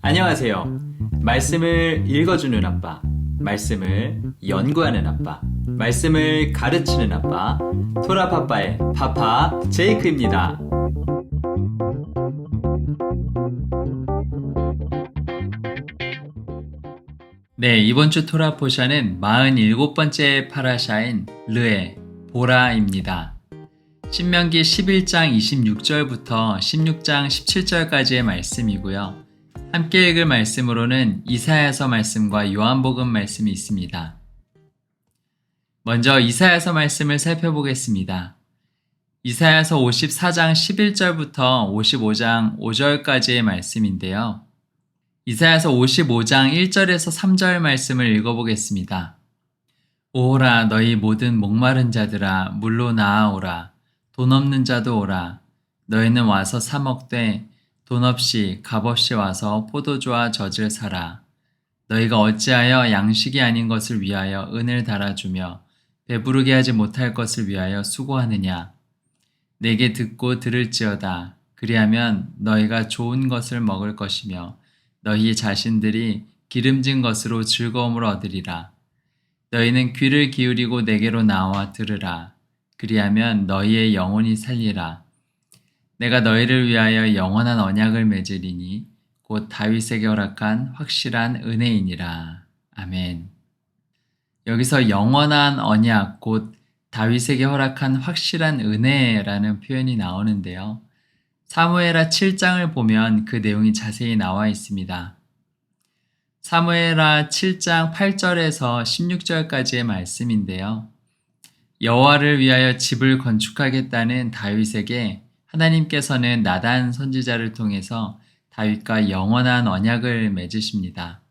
안녕하세요. 말씀을 읽어주는 아빠, 말씀을 연구하는 아빠, 말씀을 가르치는 아빠, 토라파빠의 파파 제이크입니다. 네, 이번 주 토라포샤는 47번째 파라샤인 르에 보라입니다. 신명기 11장 26절부터 16장 17절까지의 말씀이고요. 함께 읽을 말씀으로는 이사야서 말씀과 요한복음 말씀이 있습니다. 먼저 이사야서 말씀을 살펴보겠습니다. 이사야서 54장 11절부터 55장 5절까지의 말씀인데요. 이사야서 55장 1절에서 3절 말씀을 읽어보겠습니다. 오라 너희 모든 목마른 자들아 물로 나아오라. 돈 없는 자도 오라. 너희는 와서 사 먹되 돈 없이 값없이 와서 포도주와 젖을 사라. 너희가 어찌하여 양식이 아닌 것을 위하여 은을 달아주며 배부르게 하지 못할 것을 위하여 수고하느냐. 내게 듣고 들을지어다. 그리하면 너희가 좋은 것을 먹을 것이며 너희 자신들이 기름진 것으로 즐거움을 얻으리라. 너희는 귀를 기울이고 내게로 나와 들으라. 그리하면 너희의 영혼이 살리라. 내가 너희를 위하여 영원한 언약을 맺으리니 곧 다윗에게 허락한 확실한 은혜이니라. 아멘. 여기서 영원한 언약, 곧 다윗에게 허락한 확실한 은혜라는 표현이 나오는데요. 사무엘하 7장을 보면 그 내용이 자세히 나와 있습니다. 사무엘하 7장 8절에서 16절까지의 말씀인데요. 여호와를 위하여 집을 건축하겠다는 다윗에게 하나님께서는 나단 선지자를 통해서 다윗과 영원한 언약을 맺으십니다.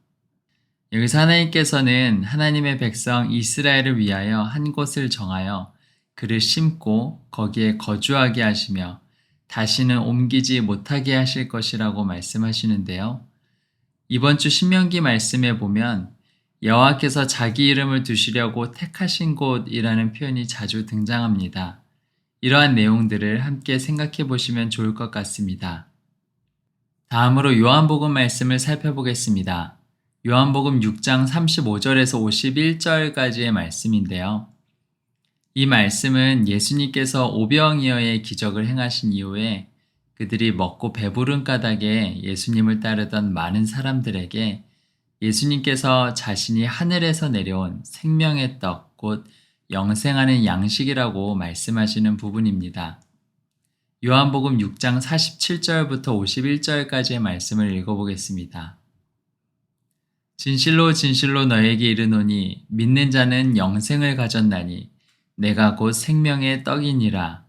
여기서 하나님께서는 하나님의 백성 이스라엘을 위하여 한 곳을 정하여 그를 심고 거기에 거주하게 하시며 다시는 옮기지 못하게 하실 것이라고 말씀하시는데요. 이번 주 신명기 말씀에 보면 여호와께서 자기 이름을 두시려고 택하신 곳이라는 표현이 자주 등장합니다. 이러한 내용들을 함께 생각해 보시면 좋을 것 같습니다. 다음으로 요한복음 말씀을 살펴보겠습니다. 요한복음 6장 35절에서 51절까지의 말씀인데요. 이 말씀은 예수님께서 오병이어의 기적을 행하신 이후에 그들이 먹고 배부른 까닭에 예수님을 따르던 많은 사람들에게 예수님께서 자신이 하늘에서 내려온 생명의 떡, 곧 영생하는 양식이라고 말씀하시는 부분입니다. 요한복음 6장 47절부터 51절까지의 말씀을 읽어보겠습니다. 진실로 진실로 너에게 이르노니 믿는 자는 영생을 가졌나니 내가 곧 생명의 떡이니라.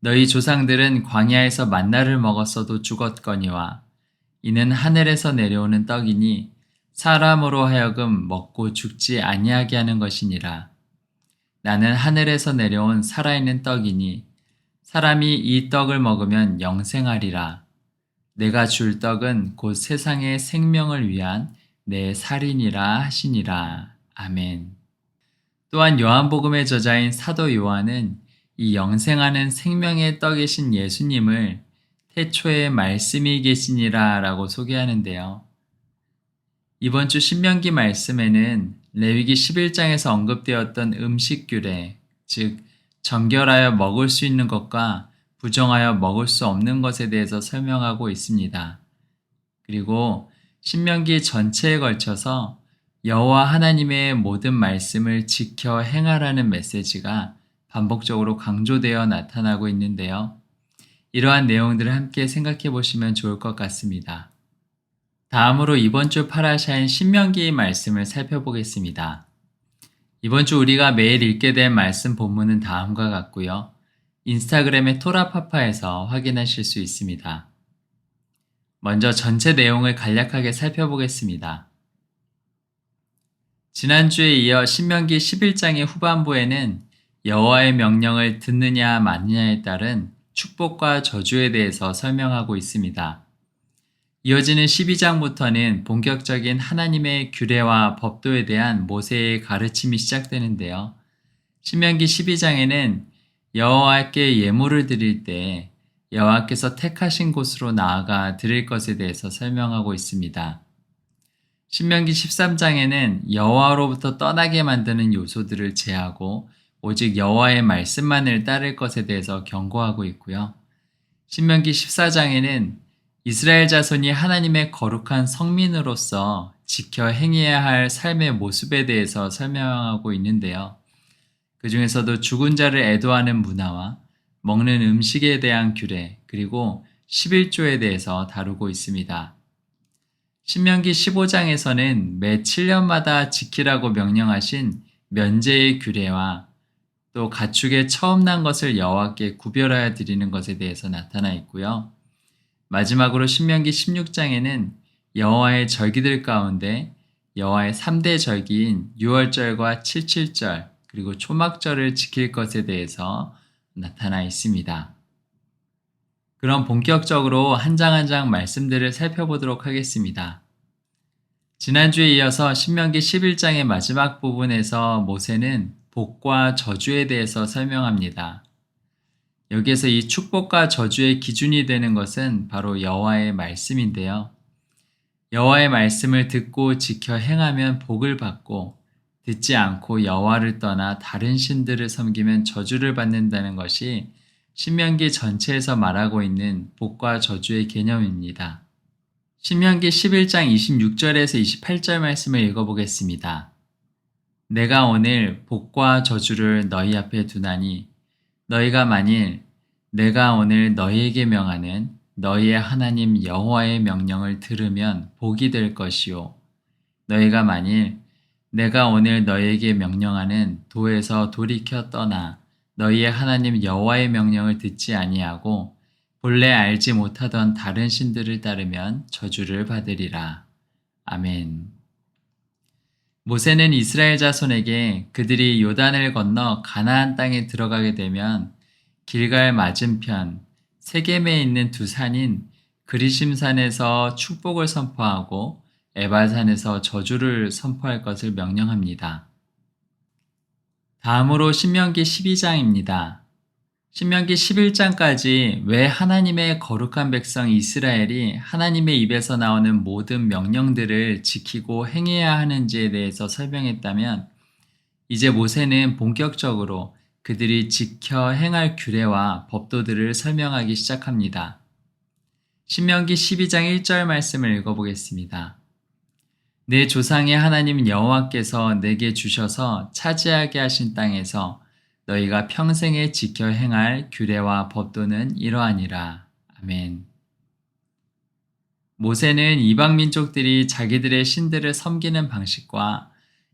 너희 조상들은 광야에서 만나를 먹었어도 죽었거니와 이는 하늘에서 내려오는 떡이니 사람으로 하여금 먹고 죽지 아니하게 하는 것이니라. 나는 하늘에서 내려온 살아있는 떡이니 사람이 이 떡을 먹으면 영생하리라. 내가 줄 떡은 곧 세상의 생명을 위한 내 살이니라 하시니라. 아멘. 또한 요한복음의 저자인 사도 요한은 이 영생하는 생명의 떡이신 예수님을 태초에 말씀이 계시니라 라고 소개하는데요. 이번 주 신명기 말씀에는 레위기 11장에서 언급되었던 음식규례, 즉 정결하여 먹을 수 있는 것과 부정하여 먹을 수 없는 것에 대해서 설명하고 있습니다. 그리고 신명기 전체에 걸쳐서 여호와 하나님의 모든 말씀을 지켜 행하라는 메시지가 반복적으로 강조되어 나타나고 있는데요. 이러한 내용들을 함께 생각해 보시면 좋을 것 같습니다. 다음으로 이번 주 파라샤인 신명기 말씀을 살펴보겠습니다. 이번 주 우리가 매일 읽게 된 말씀 본문은 다음과 같고요. 인스타그램의 토라파파에서 확인하실 수 있습니다. 먼저 전체 내용을 간략하게 살펴보겠습니다. 지난주에 이어 신명기 11장의 후반부에는 여호와의 명령을 듣느냐 마느냐에 따른 축복과 저주에 대해서 설명하고 있습니다. 이어지는 12장부터는 본격적인 하나님의 규례와 법도에 대한 모세의 가르침이 시작되는데요. 신명기 12장에는 여호와께 예물을 드릴 때 여호와께서 택하신 곳으로 나아가 드릴 것에 대해서 설명하고 있습니다. 신명기 13장에는 여호와로부터 떠나게 만드는 요소들을 제하고 오직 여호와의 말씀만을 따를 것에 대해서 경고하고 있고요. 신명기 14장에는 이스라엘 자손이 하나님의 거룩한 성민으로서 지켜 행해야 할 삶의 모습에 대해서 설명하고 있는데요. 그 중에서도 죽은 자를 애도하는 문화와 먹는 음식에 대한 규례, 그리고 11조에 대해서 다루고 있습니다. 신명기 15장에서는 매 7년마다 지키라고 명령하신 면제의 규례와 또 가축의 처음 난 것을 여호와께 구별하여 드리는 것에 대해서 나타나 있고요. 마지막으로 신명기 16장에는 여호와의 절기들 가운데 여호와의 3대 절기인 유월절과 칠칠절 그리고 초막절을 지킬 것에 대해서 나타나 있습니다. 그럼 본격적으로 한 장 한 장 말씀들을 살펴보도록 하겠습니다. 지난주에 이어서 신명기 11장의 마지막 부분에서 모세는 복과 저주에 대해서 설명합니다. 여기에서 이 축복과 저주의 기준이 되는 것은 바로 여호와의 말씀인데요. 여호와의 말씀을 듣고 지켜 행하면 복을 받고 듣지 않고 여호와를 떠나 다른 신들을 섬기면 저주를 받는다는 것이 신명기 전체에서 말하고 있는 복과 저주의 개념입니다. 신명기 11장 26절에서 28절 말씀을 읽어보겠습니다. 내가 오늘 복과 저주를 너희 앞에 두나니 너희가 만일 내가 오늘 너희에게 명하는 너희의 하나님 여호와의 명령을 들으면 복이 될 것이요. 너희가 만일 내가 오늘 너희에게 명령하는 도에서 돌이켜 떠나 너희의 하나님 여호와의 명령을 듣지 아니하고 본래 알지 못하던 다른 신들을 따르면 저주를 받으리라. 아멘. 모세는 이스라엘 자손에게 그들이 요단을 건너 가나안 땅에 들어가게 되면 길갈 맞은편 세겜에 있는 두 산인 그리심산에서 축복을 선포하고 에발산에서 저주를 선포할 것을 명령합니다. 다음으로 신명기 12장입니다. 신명기 11장까지 왜 하나님의 거룩한 백성 이스라엘이 하나님의 입에서 나오는 모든 명령들을 지키고 행해야 하는지에 대해서 설명했다면 이제 모세는 본격적으로 그들이 지켜 행할 규례와 법도들을 설명하기 시작합니다. 신명기 12장 1절 말씀을 읽어보겠습니다. 내 조상의 하나님 여호와께서 내게 주셔서 차지하게 하신 땅에서 너희가 평생에 지켜 행할 규례와 법도는 이러하니라. 아멘. 모세는 이방 민족들이 자기들의 신들을 섬기는 방식과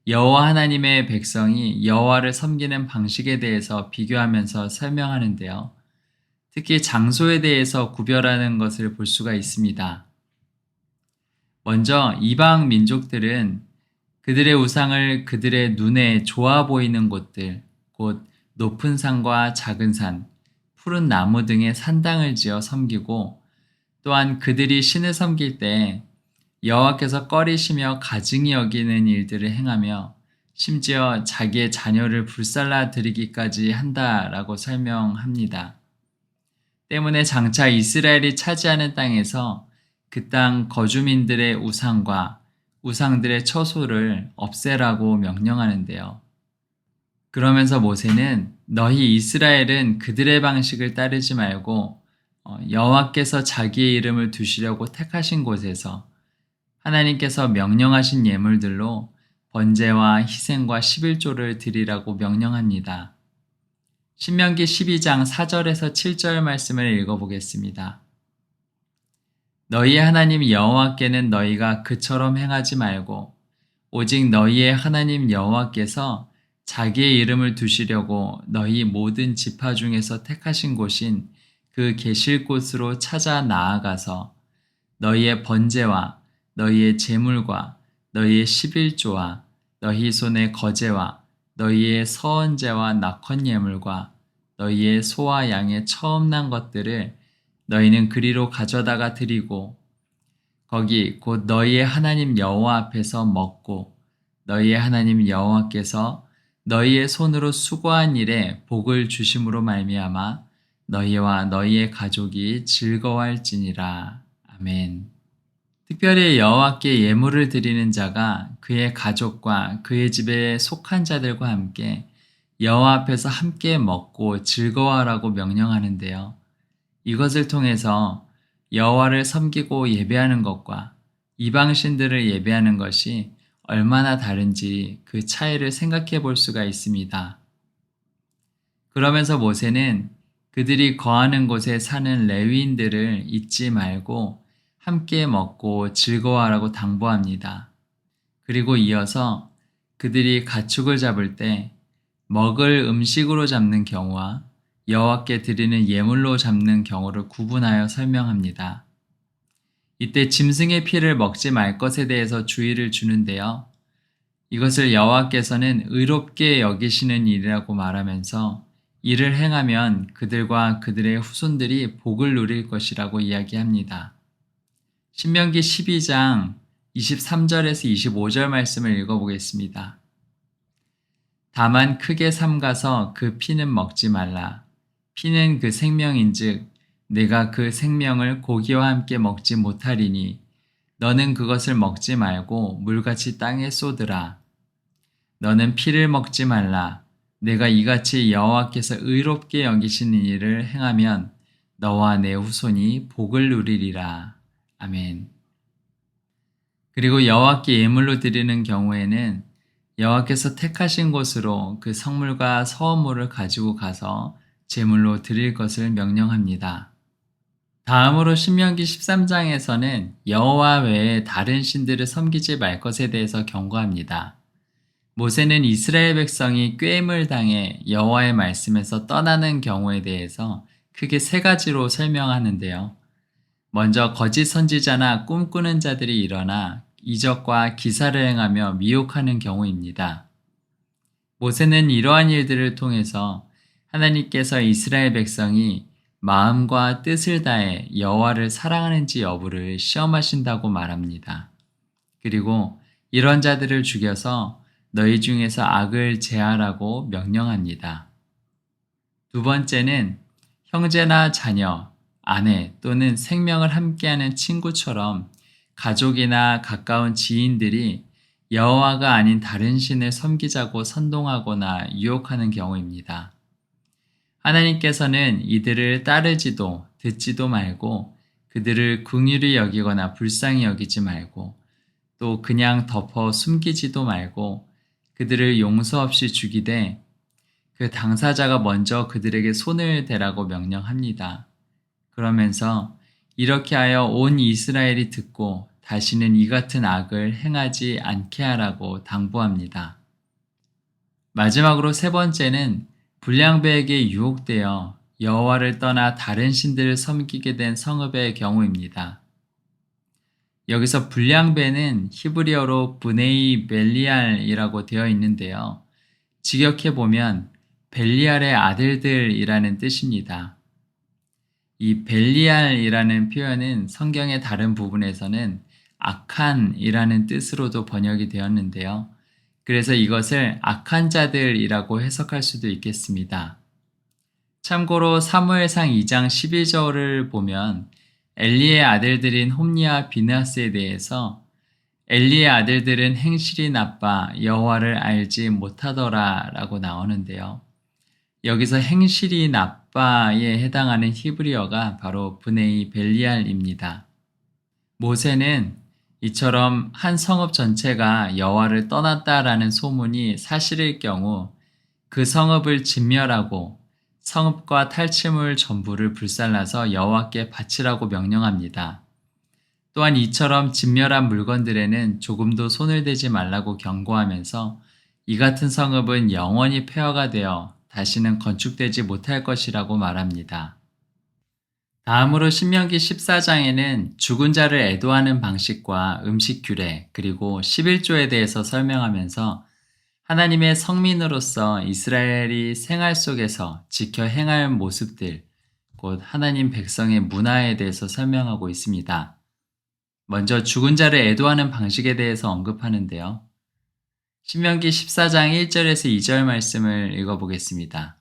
여호와 하나님의 백성이 여호와를 섬기는 방식에 대해서 비교하면서 설명하는데요. 특히 장소에 대해서 구별하는 것을 볼 수가 있습니다. 먼저 이방 민족들은 그들의 우상을 그들의 눈에 좋아 보이는 곳들, 곧 높은 산과 작은 산, 푸른 나무 등의 산당을 지어 섬기고 또한 그들이 신을 섬길 때 여호와께서 꺼리시며 가증히 여기는 일들을 행하며 심지어 자기의 자녀를 불살라 드리기까지 한다라고 설명합니다. 때문에 장차 이스라엘이 차지하는 땅에서 그 땅 거주민들의 우상과 우상들의 처소를 없애라고 명령하는데요. 그러면서 모세는 너희 이스라엘은 그들의 방식을 따르지 말고 여호와께서 자기의 이름을 두시려고 택하신 곳에서 하나님께서 명령하신 예물들로 번제와 희생과 11조를 드리라고 명령합니다. 신명기 12장 4절에서 7절 말씀을 읽어보겠습니다. 너희의 하나님 여호와께는 너희가 그처럼 행하지 말고 오직 너희의 하나님 여호와께서 자기의 이름을 두시려고 너희 모든 지파 중에서 택하신 곳인 그 계실 곳으로 찾아 나아가서 너희의 번제와 너희의 제물과 너희의 11조와 너희 손의 거제와 너희의 서언제와 낙헌 예물과 너희의 소와 양의 처음 난 것들을 너희는 그리로 가져다가 드리고 거기 곧 너희의 하나님 여호와 앞에서 먹고 너희의 하나님 여호와께서 너희의 손으로 수고한 일에 복을 주심으로 말미암아 너희와 너희의 가족이 즐거워할지니라. 아멘. 특별히 여호와께 예물을 드리는 자가 그의 가족과 그의 집에 속한 자들과 함께 여호와 앞에서 함께 먹고 즐거워하라고 명령하는데요. 이것을 통해서 여호와를 섬기고 예배하는 것과 이방 신들을 예배하는 것이 얼마나 다른지 그 차이를 생각해 볼 수가 있습니다. 그러면서 모세는 그들이 거하는 곳에 사는 레위인들을 잊지 말고 함께 먹고 즐거워하라고 당부합니다. 그리고 이어서 그들이 가축을 잡을 때 먹을 음식으로 잡는 경우와 여호와께 드리는 예물로 잡는 경우를 구분하여 설명합니다. 이때 짐승의 피를 먹지 말 것에 대해서 주의를 주는데요. 이것을 여호와께서는 의롭게 여기시는 일이라고 말하면서 이를 행하면 그들과 그들의 후손들이 복을 누릴 것이라고 이야기합니다. 신명기 12장 23절에서 25절 말씀을 읽어보겠습니다. 다만 크게 삼가서 그 피는 먹지 말라. 피는 그 생명인즉 내가 그 생명을 고기와 함께 먹지 못하리니 너는 그것을 먹지 말고 물같이 땅에 쏟으라. 너는 피를 먹지 말라. 내가 이같이 여호와께서 의롭게 여기시는 일을 행하면 너와 내 후손이 복을 누리리라. 아멘. 그리고 여호와께 예물로 드리는 경우에는 여호와께서 택하신 곳으로 그 성물과 서원물을 가지고 가서 제물로 드릴 것을 명령합니다. 다음으로 신명기 13장에서는 여호와 외에 다른 신들을 섬기지 말 것에 대해서 경고합니다. 모세는 이스라엘 백성이 꾀임을 당해 여호와의 말씀에서 떠나는 경우에 대해서 크게 세 가지로 설명하는데요. 먼저 거짓 선지자나 꿈꾸는 자들이 일어나 이적과 기사를 행하며 미혹하는 경우입니다. 모세는 이러한 일들을 통해서 하나님께서 이스라엘 백성이 마음과 뜻을 다해 여호와를 사랑하는지 여부를 시험하신다고 말합니다. 그리고 이런 자들을 죽여서 너희 중에서 악을 제하라고 명령합니다. 두 번째는 형제나 자녀, 아내 또는 생명을 함께하는 친구처럼 가족이나 가까운 지인들이 여호와가 아닌 다른 신을 섬기자고 선동하거나 유혹하는 경우입니다. 하나님께서는 이들을 따르지도 듣지도 말고 그들을 긍휼히 여기거나 불쌍히 여기지 말고 또 그냥 덮어 숨기지도 말고 그들을 용서 없이 죽이되 그 당사자가 먼저 그들에게 손을 대라고 명령합니다. 그러면서 이렇게 하여 온 이스라엘이 듣고 다시는 이 같은 악을 행하지 않게 하라고 당부합니다. 마지막으로 세 번째는 불량배에게 유혹되어 여호와를 떠나 다른 신들을 섬기게 된 성읍의 경우입니다. 여기서 불량배는 히브리어로 브네이 벨리알이라고 되어 있는데요. 직역해보면 벨리알의 아들들이라는 뜻입니다. 이 벨리알이라는 표현은 성경의 다른 부분에서는 악한이라는 뜻으로도 번역이 되었는데요. 그래서 이것을 악한 자들이라고 해석할 수도 있겠습니다. 참고로 사무엘상 2장 12절을 보면 엘리의 아들들인 홈니와 비느하스에 대해서 엘리의 아들들은 행실이 나빠 여호와를 알지 못하더라 라고 나오는데요. 여기서 행실이 나빠에 해당하는 히브리어가 바로 브네이 벨리알입니다. 모세는 이처럼 한 성읍 전체가 여호와를 떠났다라는 소문이 사실일 경우 그 성읍을 진멸하고 성읍과 탈취물 전부를 불살라서 여호와께 바치라고 명령합니다. 또한 이처럼 진멸한 물건들에는 조금도 손을 대지 말라고 경고하면서 이 같은 성읍은 영원히 폐허가 되어 다시는 건축되지 못할 것이라고 말합니다. 다음으로 신명기 14장에는 죽은 자를 애도하는 방식과 음식 규례 그리고 11조에 대해서 설명하면서 하나님의 성민으로서 이스라엘이 생활 속에서 지켜 행할 모습들, 곧 하나님 백성의 문화에 대해서 설명하고 있습니다. 먼저 죽은 자를 애도하는 방식에 대해서 언급하는데요. 신명기 14장 1절에서 2절 말씀을 읽어보겠습니다.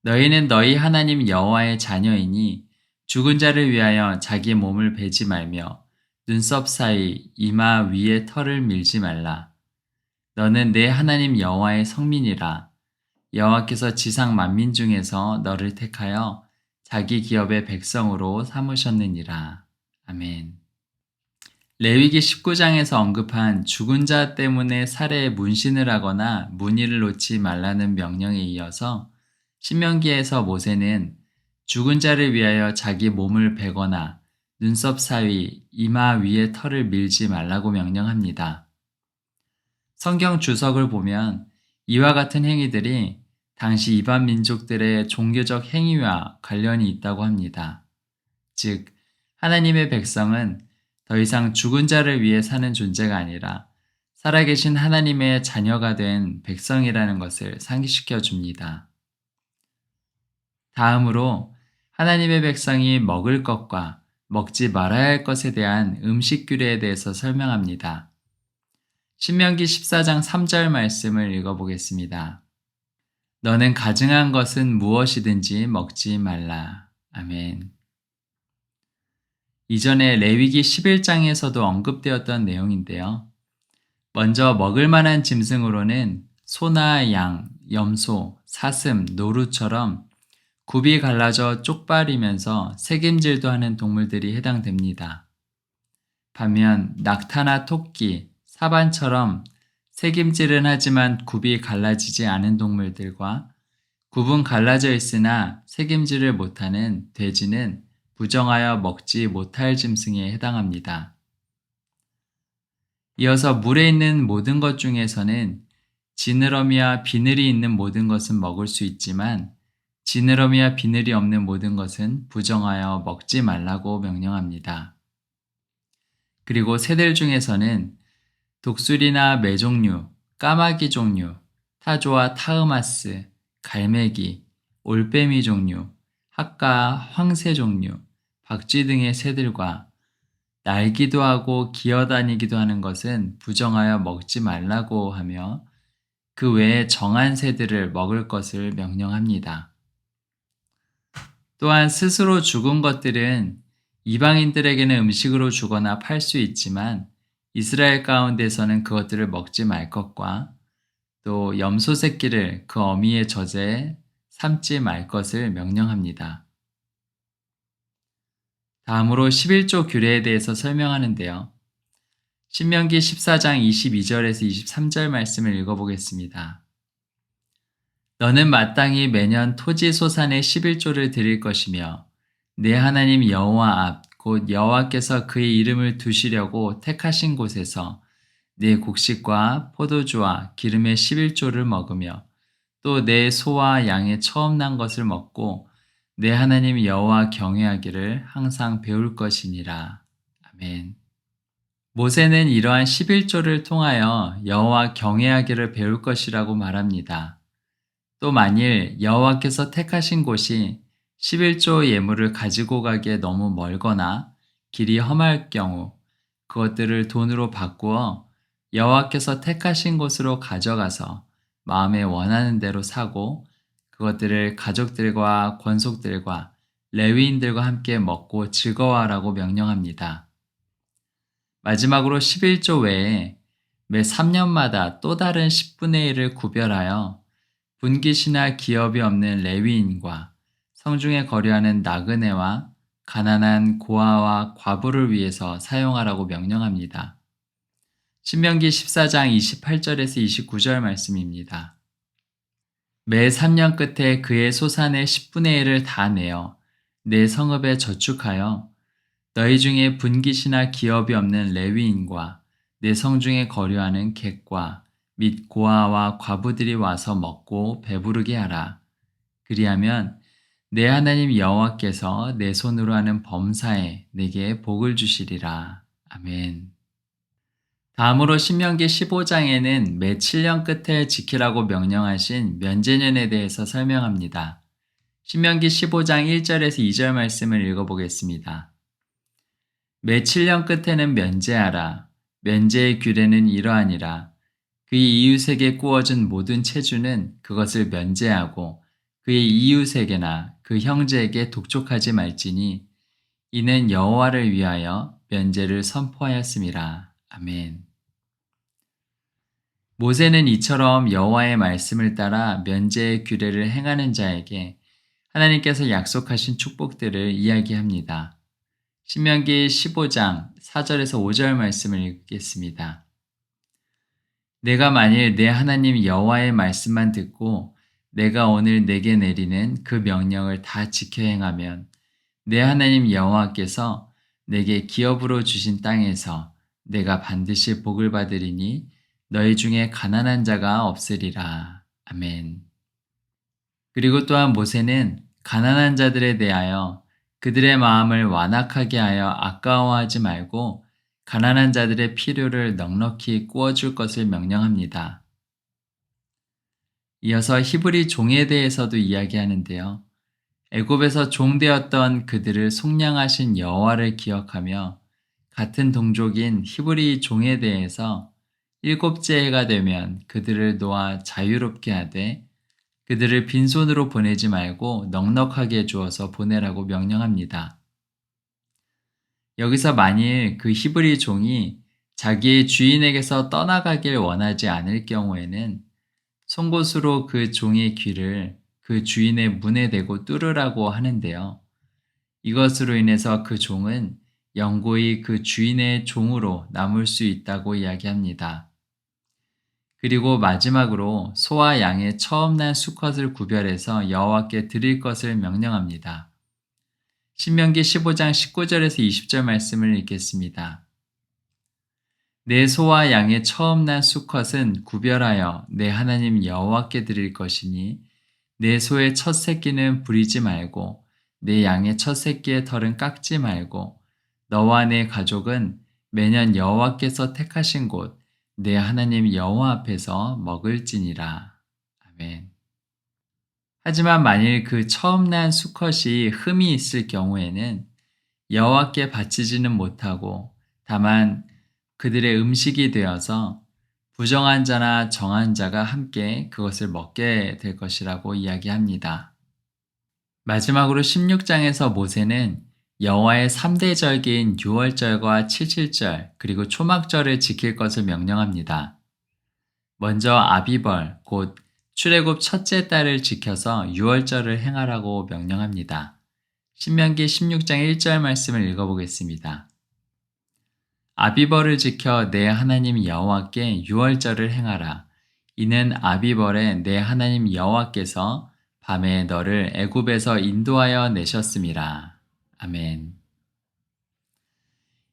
너희는 너희 하나님 여호와의 자녀이니 죽은 자를 위하여 자기 몸을 베지 말며 눈썹 사이 이마 위에 털을 밀지 말라. 너는 내 하나님 여호와의 성민이라. 여호와께서 지상 만민 중에서 너를 택하여 자기 기업의 백성으로 삼으셨느니라. 아멘. 레위기 19장에서 언급한 죽은 자 때문에 살해에 문신을 하거나 무늬를 놓지 말라는 명령에 이어서 신명기에서 모세는 죽은 자를 위하여 자기 몸을 베거나 눈썹 사이 이마 위에 털을 밀지 말라고 명령합니다. 성경 주석을 보면 이와 같은 행위들이 당시 이방 민족들의 종교적 행위와 관련이 있다고 합니다. 즉, 하나님의 백성은 더 이상 죽은 자를 위해 사는 존재가 아니라 살아계신 하나님의 자녀가 된 백성이라는 것을 상기시켜 줍니다. 다음으로 하나님의 백성이 먹을 것과 먹지 말아야 할 것에 대한 음식 규례에 대해서 설명합니다. 신명기 14장 3절 말씀을 읽어보겠습니다. 너는 가증한 것은 무엇이든지 먹지 말라. 아멘. 이전에 레위기 11장에서도 언급되었던 내용인데요. 먼저 먹을 만한 짐승으로는 소나 양, 염소, 사슴, 노루처럼 굽이 갈라져 쪽발이면서 새김질도 하는 동물들이 해당됩니다. 반면 낙타나 토끼, 사반처럼 새김질은 하지만 굽이 갈라지지 않은 동물들과 굽은 갈라져 있으나 새김질을 못하는 돼지는 부정하여 먹지 못할 짐승에 해당합니다. 이어서 물에 있는 모든 것 중에서는 지느러미와 비늘이 있는 모든 것은 먹을 수 있지만 지느러미와 비늘이 없는 모든 것은 부정하여 먹지 말라고 명령합니다. 그리고 새들 중에서는 독수리나 매 종류, 까마귀 종류, 타조와 타흐마스, 갈매기, 올빼미 종류, 학과, 황새 종류, 박쥐 등의 새들과 날기도 하고 기어다니기도 하는 것은 부정하여 먹지 말라고 하며 그 외에 정한 새들을 먹을 것을 명령합니다. 또한 스스로 죽은 것들은 이방인들에게는 음식으로 주거나 팔 수 있지만 이스라엘 가운데서는 그것들을 먹지 말 것과 또 염소 새끼를 그 어미의 젖에 삶지 말 것을 명령합니다. 다음으로 11조 규례에 대해서 설명하는데요. 신명기 14장 22절에서 23절 말씀을 읽어보겠습니다. 너는 마땅히 매년 토지 소산의 11조를 드릴 것이며 내 하나님 여호와 앞 곧 여호와께서 그의 이름을 두시려고 택하신 곳에서 내 곡식과 포도주와 기름의 11조를 먹으며 또 내 소와 양의 처음 난 것을 먹고 내 하나님 여호와 경외하기를 항상 배울 것이니라. 아멘. 모세는 이러한 11조를 통하여 여호와 경외하기를 배울 것이라고 말합니다. 또 만일 여호와께서 택하신 곳이 11조 예물을 가지고 가기에 너무 멀거나 길이 험할 경우 그것들을 돈으로 바꾸어 여호와께서 택하신 곳으로 가져가서 마음에 원하는 대로 사고 그것들을 가족들과 권속들과 레위인들과 함께 먹고 즐거워하라고 명령합니다. 마지막으로 11조 외에 매 3년마다 또 다른 10분의 1을 구별하여 분깃이나 기업이 없는 레위인과 성중에 거류하는 나그네와 가난한 고아와 과부를 위해서 사용하라고 명령합니다. 신명기 14장 28절에서 29절 말씀입니다. 매 3년 끝에 그의 소산의 10분의 1을 다 내어 내 성읍에 저축하여 너희 중에 분깃이나 기업이 없는 레위인과 내 성중에 거류하는 객과 및 고아와 과부들이 와서 먹고 배부르게 하라. 그리하면 내 하나님 여호와께서 내 손으로 하는 범사에 내게 복을 주시리라. 아멘. 다음으로 신명기 15장에는 매 7년 끝에 지키라고 명령하신 면제년에 대해서 설명합니다. 신명기 15장 1절에서 2절 말씀을 읽어보겠습니다. 매 7년 끝에는 면제하라. 면제의 규례는 이러하니라. 그의 이웃에게 구워준 모든 체주는 그것을 면제하고 그의 이웃에게나 그 형제에게 독촉하지 말지니 이는 여호와를 위하여 면제를 선포하였음이라. 아멘. 모세는 이처럼 여호와의 말씀을 따라 면제의 규례를 행하는 자에게 하나님께서 약속하신 축복들을 이야기합니다. 신명기 15장 4절에서 5절 말씀을 읽겠습니다. 내가 만일 내 하나님 여호와의 말씀만 듣고 내가 오늘 내게 내리는 그 명령을 다 지켜 행하면 내 하나님 여호와께서 내게 기업으로 주신 땅에서 내가 반드시 복을 받으리니 너희 중에 가난한 자가 없으리라. 아멘. 그리고 또한 모세는 가난한 자들에 대하여 그들의 마음을 완악하게 하여 아까워하지 말고 가난한 자들의 필요를 넉넉히 꾸어줄 것을 명령합니다. 이어서 히브리 종에 대해서도 이야기하는데요. 애굽에서 종되었던 그들을 속량하신 여호와를 기억하며 같은 동족인 히브리 종에 대해서 일곱째 해가 되면 그들을 놓아 자유롭게 하되 그들을 빈손으로 보내지 말고 넉넉하게 주어서 보내라고 명령합니다. 여기서 만일 그 히브리 종이 자기의 주인에게서 떠나가길 원하지 않을 경우에는 송곳으로 그 종의 귀를 그 주인의 문에 대고 뚫으라고 하는데요. 이것으로 인해서 그 종은 영구히 그 주인의 종으로 남을 수 있다고 이야기합니다. 그리고 마지막으로 소와 양의 처음 난 수컷을 구별해서 여호와께 드릴 것을 명령합니다. 신명기 15장 19절에서 20절 말씀을 읽겠습니다. 내 소와 양의 처음 난 수컷은 구별하여 내 하나님 여호와께 드릴 것이니 내 소의 첫 새끼는 부리지 말고 내 양의 첫 새끼의 털은 깎지 말고 너와 내 가족은 매년 여호와께서 택하신 곳 내 하나님 여호와 앞에서 먹을지니라. 아멘. 하지만 만일 그 처음 난 수컷이 흠이 있을 경우에는 여호와께 바치지는 못하고 다만 그들의 음식이 되어서 부정한 자나 정한 자가 함께 그것을 먹게 될 것이라고 이야기합니다. 마지막으로 16장에서 모세는 여호와의 3대 절기인 유월절과 칠칠절 그리고 초막절을 지킬 것을 명령합니다. 먼저 아비벌 곧 출애굽 첫째 달을 지켜서 유월절을 행하라고 명령합니다. 신명기 16장 1절 말씀을 읽어보겠습니다. 아비벌을 지켜 내 하나님 여호와께 유월절을 행하라. 이는 아비벌에 내 하나님 여호와께서 밤에 너를 애굽에서 인도하여 내셨음이라. 아멘.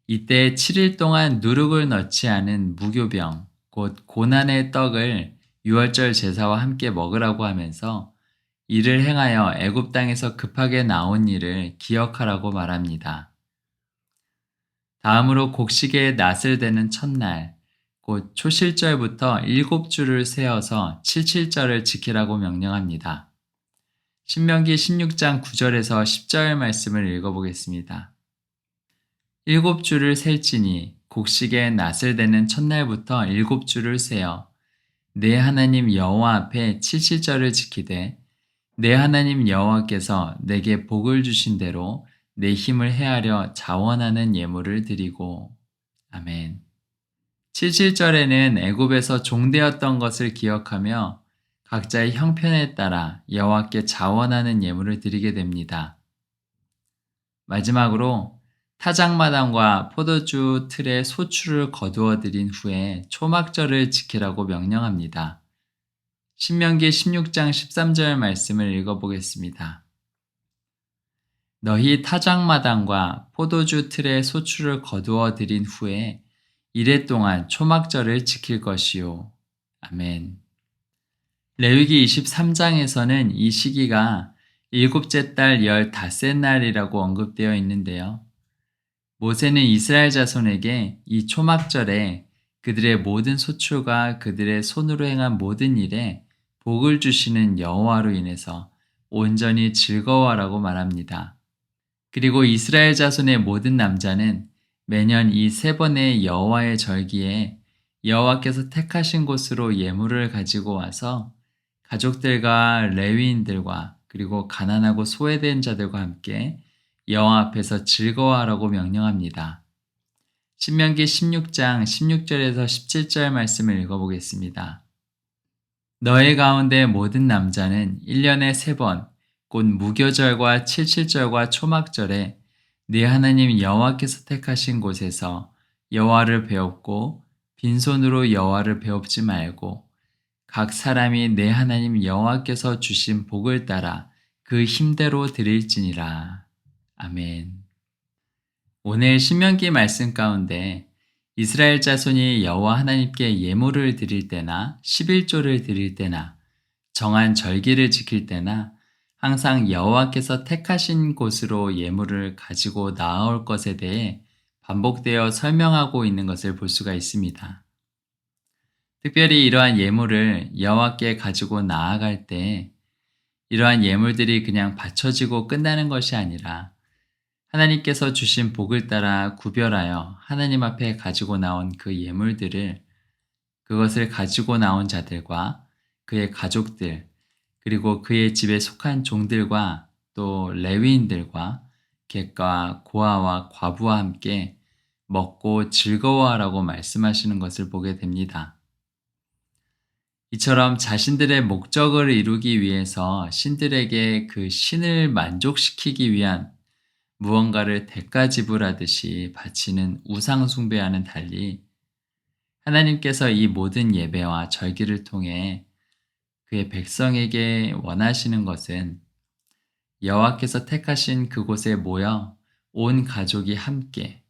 이때 7일 동안 누룩을 넣지 않은 무교병, 곧 고난의 떡을 유월절 제사와 함께 먹으라고 하면서 이를 행하여 애굽 땅에서 급하게 나온 일을 기억하라고 말합니다. 다음으로 곡식의 낫을 대는 첫날, 곧 초실절부터 7주를 세어서 칠칠절을 지키라고 명령합니다. 신명기 16장 9절에서 10절 말씀을 읽어보겠습니다. 7주를 셀지니 곡식의 낫을 대는 첫날부터 7주를 세어 내 하나님 여호와 앞에 칠칠절을 지키되 내 하나님 여호와께서 내게 복을 주신 대로 내 힘을 헤아려 자원하는 예물을 드리고. 아멘. 칠칠절에는 애굽에서 종되었던 것을 기억하며 각자의 형편에 따라 여호와께 자원하는 예물을 드리게 됩니다. 마지막으로 타작마당과 포도주 틀에 소출을 거두어 드린 후에 초막절을 지키라고 명령합니다. 신명기 16장 13절 말씀을 읽어보겠습니다. 너희 타작마당과 포도주 틀에 소출을 거두어 드린 후에 이래 동안 초막절을 지킬 것이요. 아멘. 레위기 23장에서는 이 시기가 일곱째 달 15날이라고 언급되어 있는데요. 모세는 이스라엘 자손에게 이 초막절에 그들의 모든 소출과 그들의 손으로 행한 모든 일에 복을 주시는 여호와로 인해서 온전히 즐거워하라고 말합니다. 그리고 이스라엘 자손의 모든 남자는 매년 이 세 번의 여호와의 절기에 여호와께서 택하신 곳으로 예물을 가지고 와서 가족들과 레위인들과 그리고 가난하고 소외된 자들과 함께 여호와 앞에서 즐거워하라고 명령합니다. 신명기 16장 16절에서 17절 말씀을 읽어보겠습니다. 너희 가운데 모든 남자는 1년에 3번 곧 무교절과 칠칠절과 초막절에 네 하나님 여호와께서 택하신 곳에서 여호와를 배웁고 빈손으로 여호와를 배웁지 말고 각 사람이 내 하나님 여호와께서 주신 복을 따라 그 힘대로 드릴지니라. 아멘. 오늘 신명기 말씀 가운데 이스라엘 자손이 여호와 하나님께 예물을 드릴 때나 11조를 드릴 때나 정한 절기를 지킬 때나 항상 여호와께서 택하신 곳으로 예물을 가지고 나아올 것에 대해 반복되어 설명하고 있는 것을 볼 수가 있습니다. 특별히 이러한 예물을 여호와께 가지고 나아갈 때 이러한 예물들이 그냥 바쳐지고 끝나는 것이 아니라 하나님께서 주신 복을 따라 구별하여 하나님 앞에 가지고 나온 그 예물들을 그것을 가지고 나온 자들과 그의 가족들 그리고 그의 집에 속한 종들과 또 레위인들과 객과 고아와 과부와 함께 먹고 즐거워하라고 말씀하시는 것을 보게 됩니다. 이처럼 자신들의 목적을 이루기 위해서 신들에게 그 신을 만족시키기 위한 무언가를 대가 지불하듯이 바치는 우상 숭배와는 달리 하나님께서 이 모든 예배와 절기를 통해 그의 백성에게 원하시는 것은 여호와께서 택하신 그곳에 모여 온 가족이 함께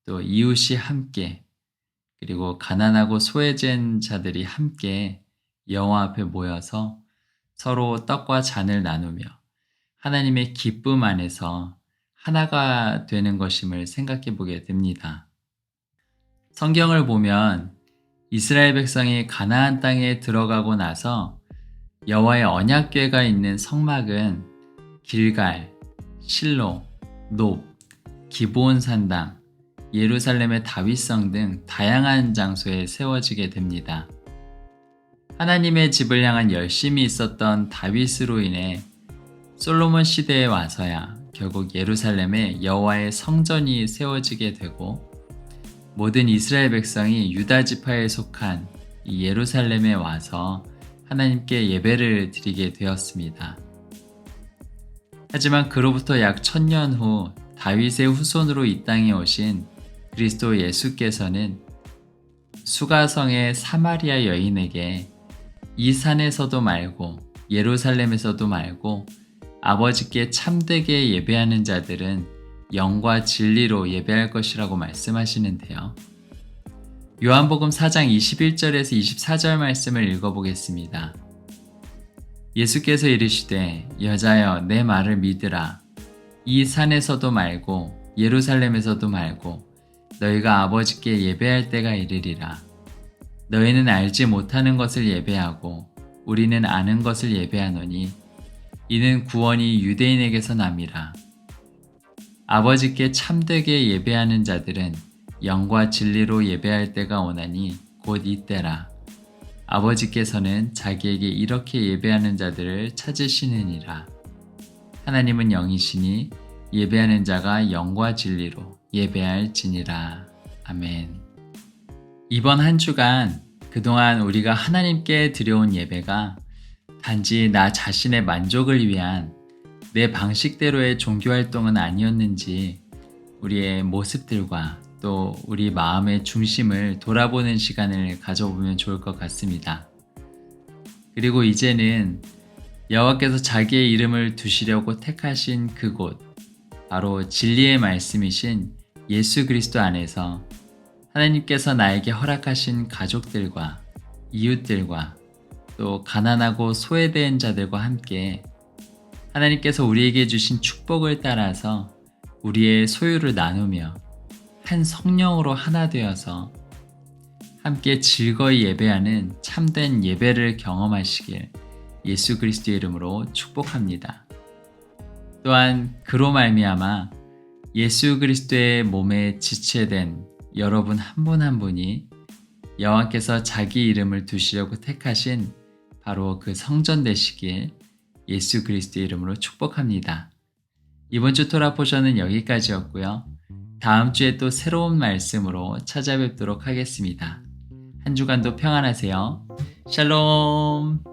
또 이웃이 함께 그리고 가난하고 소외된 자들이 함께 여호와 앞에 모여서 서로 떡과 잔을 나누며 하나님의 기쁨 안에서 하나가 되는 것임을 생각해 보게 됩니다. 성경을 보면 이스라엘 백성이 가나안 땅에 들어가고 나서 여호와의 언약궤가 있는 성막은 길갈, 실로, 높, 기브온 산당, 예루살렘의 다윗성 등 다양한 장소에 세워지게 됩니다. 하나님의 집을 향한 열심이 있었던 다윗으로 인해 솔로몬 시대에 와서야 결국 예루살렘에 여호와의 성전이 세워지게 되고 모든 이스라엘 백성이 유다 지파에 속한 이 예루살렘에 와서 하나님께 예배를 드리게 되었습니다. 하지만 그로부터 약 1000년 후 다윗의 후손으로 이 땅에 오신 그리스도 예수께서는 수가성의 사마리아 여인에게 이 산에서도 말고 예루살렘에서도 말고 아버지께 참되게 예배하는 자들은 영과 진리로 예배할 것이라고 말씀하시는데요. 요한복음 4장 21절에서 24절 말씀을 읽어보겠습니다. 예수께서 이르시되 여자여 내 말을 믿으라. 이 산에서도 말고 예루살렘에서도 말고 너희가 아버지께 예배할 때가 이르리라. 너희는 알지 못하는 것을 예배하고 우리는 아는 것을 예배하노니 이는 구원이 유대인에게서 남이라. 아버지께 참되게 예배하는 자들은 영과 진리로 예배할 때가 오나니 곧 이때라. 아버지께서는 자기에게 이렇게 예배하는 자들을 찾으시느니라. 하나님은 영이시니 예배하는 자가 영과 진리로 예배할지니라. 아멘. 이번 한 주간 그동안 우리가 하나님께 드려온 예배가 단지 나 자신의 만족을 위한 내 방식대로의 종교활동은 아니었는지 우리의 모습들과 또 우리 마음의 중심을 돌아보는 시간을 가져보면 좋을 것 같습니다. 그리고 이제는 여호와께서 자기의 이름을 두시려고 택하신 그곳, 바로 진리의 말씀이신 예수 그리스도 안에서 하나님께서 나에게 허락하신 가족들과 이웃들과 또 가난하고 소외된 자들과 함께 하나님께서 우리에게 주신 축복을 따라서 우리의 소유를 나누며 한 성령으로 하나 되어서 함께 즐거이 예배하는 참된 예배를 경험하시길 예수 그리스도의 이름으로 축복합니다. 또한 그로 말미암아 예수 그리스도의 몸에 지체된 여러분 한 분 한 분이 여호와께서 자기 이름을 두시려고 택하신 바로 그 성전 되시길 예수 그리스도의 이름으로 축복합니다. 이번 주 토라 포션은 여기까지였고요. 다음 주에 또 새로운 말씀으로 찾아뵙도록 하겠습니다. 한 주간도 평안하세요. 샬롬!